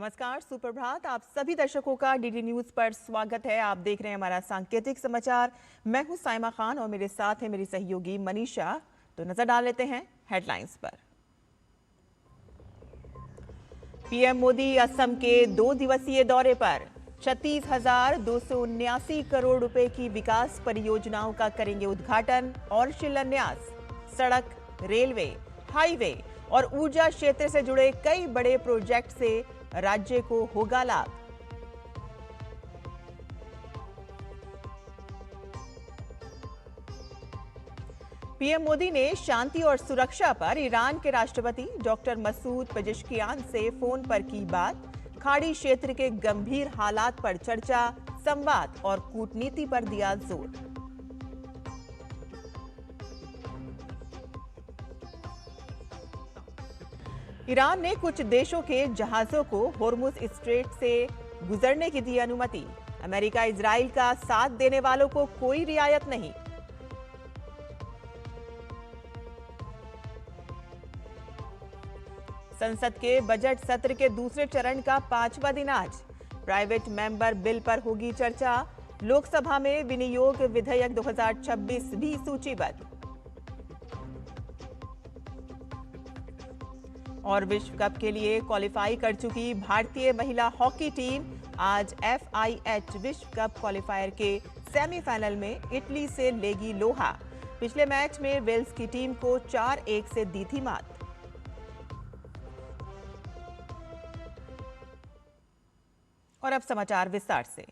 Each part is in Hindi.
नमस्कार, सुप्रभात। आप सभी दर्शकों का डीडी न्यूज पर स्वागत है। आप देख रहे हैं हमारा सांकेतिक समाचार। मैं हूं साइमा खान और मेरे साथ है मेरी सहयोगी मनीषा। तो नजर डाल लेते हैं हेडलाइंस पर। पीएम मोदी असम के 2 दिवसीय दौरे पर 36,279 करोड़ रुपए की विकास परियोजनाओं का करेंगे उद्घाटन और शिलान्यास। सड़क, रेलवे, हाईवे और ऊर्जा क्षेत्र से जुड़े कई बड़े प्रोजेक्ट से राज्य को होगा लाभ। पीएम मोदी ने शांति और सुरक्षा पर ईरान के राष्ट्रपति डॉक्टर मसूद पेजेश्कियान से फोन पर की बात। खाड़ी क्षेत्र के गंभीर हालात पर चर्चा, संवाद और कूटनीति पर दिया जोर। ईरान ने कुछ देशों के जहाजों को होर्मुज स्ट्रेट से गुजरने की दी अनुमति। अमेरिका इजराइल का साथ देने वालों को कोई रियायत नहीं। संसद के बजट सत्र के दूसरे चरण का 5वां दिन आज। प्राइवेट मेंबर बिल पर होगी चर्चा। लोकसभा में विनियोग विधेयक 2026 भी सूचीबद्ध। और विश्व कप के लिए क्वालिफाई कर चुकी भारतीय महिला हॉकी टीम आज FIH विश्व कप क्वालिफायर के सेमीफाइनल में इटली से लेगी लोहा। पिछले मैच में वेल्स की टीम को 4-1 से दी थी मात। और अब समाचार विस्तार से।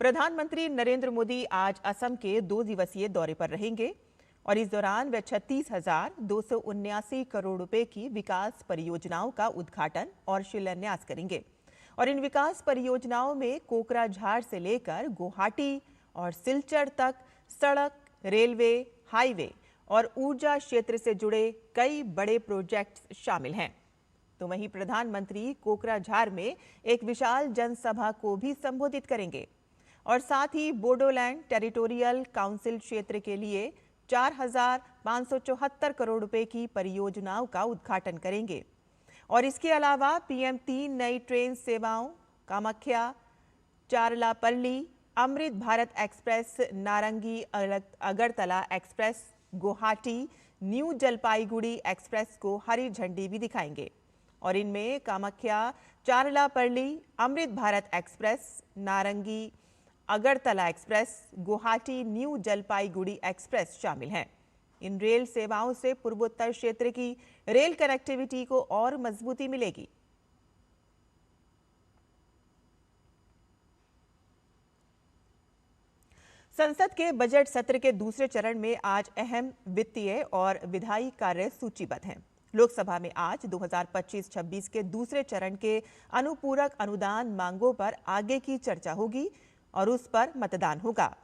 प्रधानमंत्री नरेंद्र मोदी आज असम के 2 दिवसीय दौरे पर रहेंगे और इस दौरान वे 36,279 करोड़ रुपए की विकास परियोजनाओं का उद्घाटन और शिलान्यास करेंगे। और इन विकास परियोजनाओं में कोकराझार से लेकर गुवाहाटी और सिलचर तक सड़क, रेलवे, हाईवे और ऊर्जा क्षेत्र से जुड़े कई बड़े प्रोजेक्ट्स शामिल हैं। तो वहीं प्रधानमंत्री कोकराझार में एक विशाल जनसभा को भी संबोधित करेंगे और साथ ही बोडोलैंड टेरिटोरियल काउंसिल क्षेत्र के लिए 4,574 करोड़ रुपए की परियोजनाओं का उद्घाटन करेंगे। और इसके अलावा पीएम 3 नई ट्रेन सेवाओं कामाख्या, चारलापल्ली, अमृत भारत एक्सप्रेस, नारंगी Agartala express, Guwahati new Jalpaiguri express को हरी झंडी भी दिखाएंगे। और इनमें कामाख्या, चारलापल्ली, अमृत भारत एक्सप्रेस, नारंगी Agartala express, Guwahati new Jalpaiguri express शामिल हैं। इन रेल सेवाओं से पूर्वोत्तर क्षेत्र की रेल कनेक्टिविटी को और मजबूती मिलेगी। संसद के बजट सत्र के दूसरे चरण में आज अहम वित्तीय और विधायी कार्य सूचीबद्ध हैं। लोकसभा में आज 2025-26 के दूसरे चरण के अनुपूरक अनुदान मांगों पर आगे की चर्चा होगी और उस पर मतदान होगा।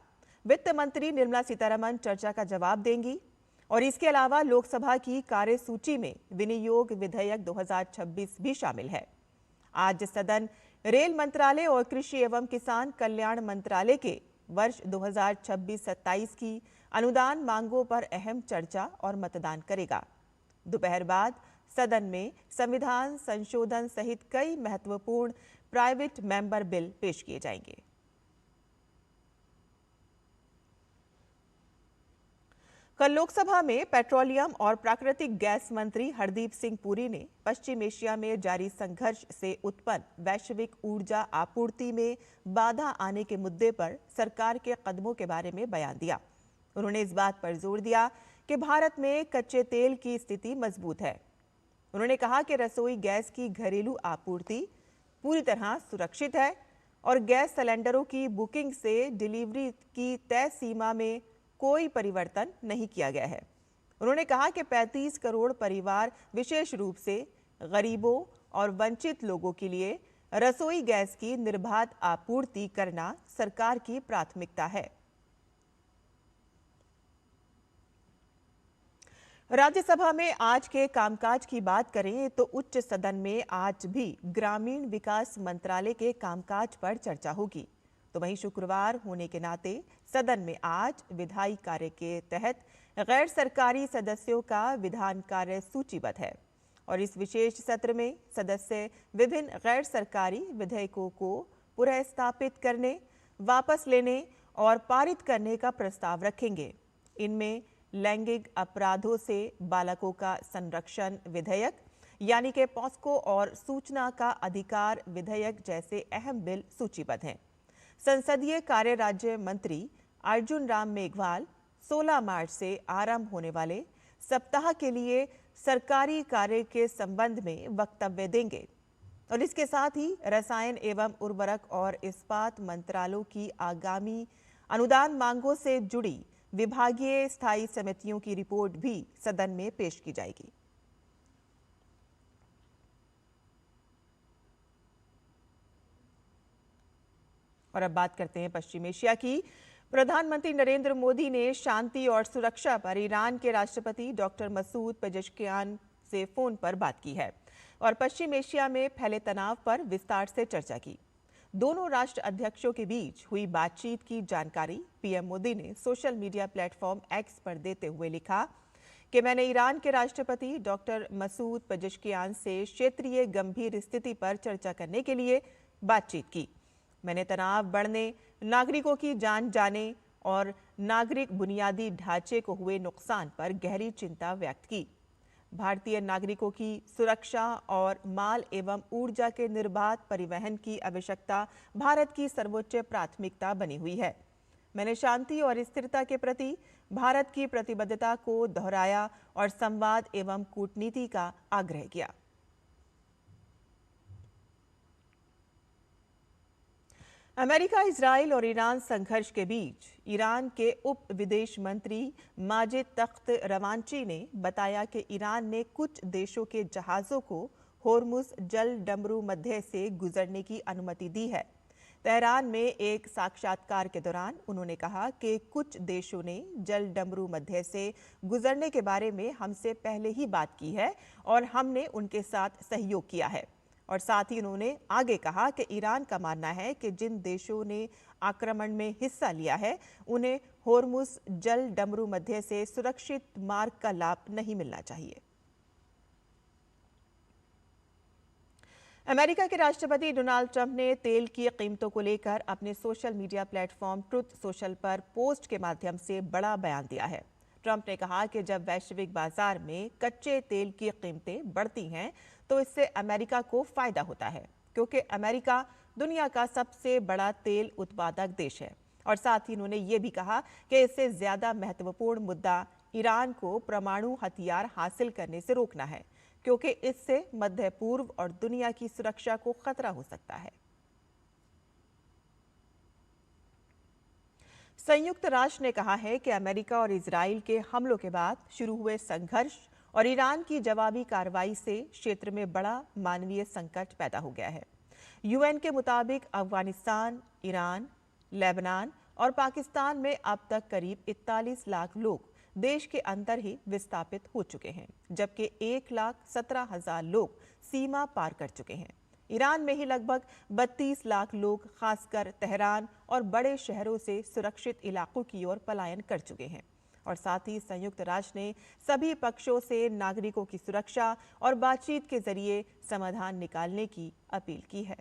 वित्त मंत्री निर्मला सीतारमण चर्चा का जवाब देंगी। और इसके अलावा लोकसभा की कार्यसूची में विनियोग विधेयक 2026 भी शामिल है। आज सदन रेल मंत्रालय और कृषि एवं किसान कल्याण मंत्रालय के वर्ष 2026-27 की अनुदान मांगों पर अहम चर्चा और मतदान करेगा। दोपहर बाद सदन में संविधान संशोधन सहित कई महत्वपूर्ण प्राइवेट मेंबर बिल पेश किए जाएंगे। कल लोकसभा में पेट्रोलियम और प्राकृतिक गैस मंत्री हरदीप सिंह पुरी ने पश्चिम एशिया में जारी संघर्ष से उत्पन्न वैश्विक ऊर्जा आपूर्ति में बाधा आने के मुद्दे पर सरकार के कदमों के बारे में बयान दिया। उन्होंने इस बात पर जोर दिया कि भारत में कच्चे तेल की स्थिति मजबूत है। उन्होंने कहा कि रसोई गैस की घरेलू आपूर्ति पूरी तरह सुरक्षित है और गैस सिलेंडरों की बुकिंग से डिलीवरी की तय सीमा में कोई परिवर्तन नहीं किया गया है। उन्होंने कहा कि 35 करोड़ परिवार, विशेष रूप से गरीबों और वंचित लोगों के लिए रसोई गैस की निर्बाध आपूर्ति करना सरकार की प्राथमिकता है। राज्यसभा में आज के कामकाज की बात करें तो उच्च सदन में आज भी ग्रामीण विकास मंत्रालय के कामकाज पर चर्चा होगी। तो वहीं शुक्रवार होने के नाते सदन में आज विधायी कार्य के तहत गैर सरकारी सदस्यों का विधान कार्य सूचीबद्ध है। और इस विशेष सत्र में सदस्य विभिन्न गैर सरकारी विधेयकों को पुनर्स्थापित करने, वापस लेने और पारित करने का प्रस्ताव रखेंगे। इनमें लैंगिक अपराधों से बालकों का संरक्षण विधेयक यानी कि पॉस्को और सूचना का अधिकार विधेयक जैसे अहम बिल सूचीबद्ध हैं। संसदीय कार्य राज्य मंत्री अर्जुन राम मेघवाल 16 मार्च से आरंभ होने वाले सप्ताह के लिए सरकारी कार्य के संबंध में वक्तव्य देंगे और इसके साथ ही रसायन एवं उर्वरक और इस्पात मंत्रालयों की आगामी अनुदान मांगों से जुड़ी विभागीय स्थायी समितियों की रिपोर्ट भी सदन में पेश की जाएगी। और अब बात करते हैं पश्चिम एशिया की। प्रधानमंत्री नरेंद्र मोदी ने शांति और सुरक्षा पर ईरान के राष्ट्रपति डॉक्टर मसूद पेजेश्कियान से फोन पर बात की है और पश्चिम एशिया में फैले तनाव पर विस्तार से चर्चा की। दोनों राष्ट्र अध्यक्षों के बीच हुई बातचीत की जानकारी पीएम मोदी ने सोशल मीडिया प्लेटफॉर्म एक्स पर देते हुए लिखा कि मैंने ईरान के राष्ट्रपति डॉक्टर मसूद पेजेश्कियान से क्षेत्रीय गंभीर स्थिति पर चर्चा करने के लिए बातचीत की। मैंने तनाव बढ़ने, नागरिकों की जान जाने और नागरिक बुनियादी ढांचे को हुए नुकसान पर गहरी चिंता व्यक्त की। भारतीय नागरिकों की सुरक्षा और माल एवं ऊर्जा के निर्बाध परिवहन की आवश्यकता भारत की सर्वोच्च प्राथमिकता बनी हुई है। मैंने शांति और स्थिरता के प्रति भारत की प्रतिबद्धता को दोहराया और संवाद एवं कूटनीति का आग्रह किया। अमेरिका, इजराइल और ईरान संघर्ष के बीच ईरान के उप विदेश मंत्री माजिद तख्त रवांची ने बताया कि ईरान ने कुछ देशों के जहाज़ों को होर्मुज जल डमरू मध्य से गुजरने की अनुमति दी है। तेहरान में एक साक्षात्कार के दौरान उन्होंने कहा कि कुछ देशों ने जल डमरू मध्य से गुजरने के बारे में हमसे पहले ही बात की है और हमने उनके साथ सहयोग किया है। और साथ ही उन्होंने आगे कहा कि ईरान का मानना है कि जिन देशों ने आक्रमण में हिस्सा लिया है उन्हें होर्मुज जल डमरू मध्य से सुरक्षित मार्ग का लाभ नहीं मिलना चाहिए। अमेरिका के राष्ट्रपति डोनाल्ड ट्रंप ने तेल की कीमतों को लेकर अपने social media platform truth social पर पोस्ट के माध्यम से बड़ा बयान दिया है। ट्रंप ने कहा कि जब वैश्विक बाजार में कच्चे तेल की कीमतें बढ़ती हैं तो इससे अमेरिका को फायदा होता है, क्योंकि अमेरिका दुनिया का सबसे बड़ा तेल उत्पादक देश है। और साथ ही उन्होंने ये भी कहा कि इससे ज्यादा महत्वपूर्ण मुद्दा ईरान को परमाणु हथियार हासिल करने से रोकना है, क्योंकि इससे मध्य पूर्व और दुनिया की सुरक्षा को खतरा हो सकता है। संयुक्त राष्ट्र ने कहा है कि अमेरिका और इजराइल के हमलों के बाद शुरू हुए संघर्ष और ईरान की जवाबी कार्रवाई से क्षेत्र में बड़ा मानवीय संकट पैदा हो गया है। यूएन के मुताबिक अफगानिस्तान, ईरान, लेबनान और पाकिस्तान में अब तक करीब 41 लाख लोग देश के अंदर ही विस्थापित हो चुके हैं, जबकि 1,17,000 लोग सीमा पार कर चुके हैं। ईरान में ही लगभग 32 लाख लोग खासकर तेहरान और बड़े शहरों से सुरक्षित इलाकों की ओर पलायन कर चुके हैं। और साथ ही संयुक्त राष्ट्र ने सभी पक्षों से नागरिकों की सुरक्षा और बातचीत के जरिए समाधान निकालने की अपील की है।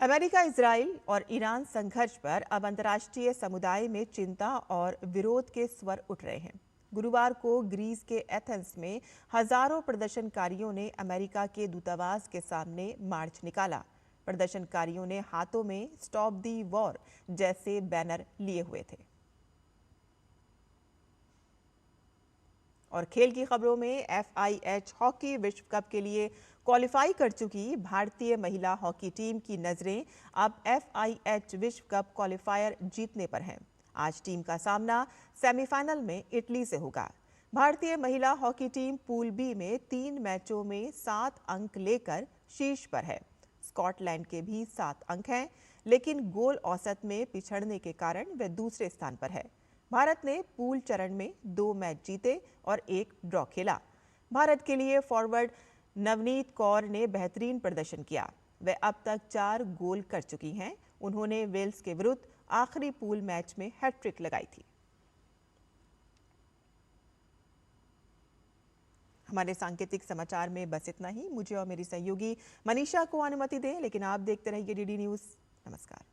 अमेरिका, इजराइल और ईरान संघर्ष पर अब अंतर्राष्ट्रीय समुदाय में चिंता और विरोध के स्वर उठ रहे हैं। गुरुवार को ग्रीस के एथेंस में हजारों प्रदर्शनकारियों ने अमेरिका के दूतावास के सामने मार्च निकाला। प्रदर्शनकारियों ने हाथों में स्टॉप दी वॉर जैसे बैनर लिए हुए थे। और खेल की खबरों में FIH हॉकी विश्व कप के लिए क्वालिफाई कर चुकी भारतीय महिला हॉकी टीम की नजरें अब FIH विश्व कप क्वालिफायर जीतने पर हैं। आज टीम का सामना सेमीफाइनल में इटली से होगा। भारतीय महिला हॉकी टीम पूल बी में 3 मैचों में 7 अंक लेकर शीर्ष पर है। स्कॉटलैंड के भी 7 अंक हैं, लेकिन गोल औसत में पिछड़ने के कारण वह दूसरे स्थान पर है। भारत ने पूल चरण में 2 मैच जीते और 1 ड्रॉ खेला। भारत के लिए फॉरवर्ड नवनीत कौर ने बेहतरीन प्रदर्शन किया। वे अब तक 4 गोल कर चुकी हैं। उन्होंने वेल्स के विरुद्ध आखिरी पूल मैच में हैट्रिक लगाई थी। हमारे सांकेतिक समाचार में बस इतना ही। मुझे और मेरी सहयोगी मनीषा को अनुमति दें, लेकिन आप देखते रहिए डीडी न्यूज़। नमस्कार।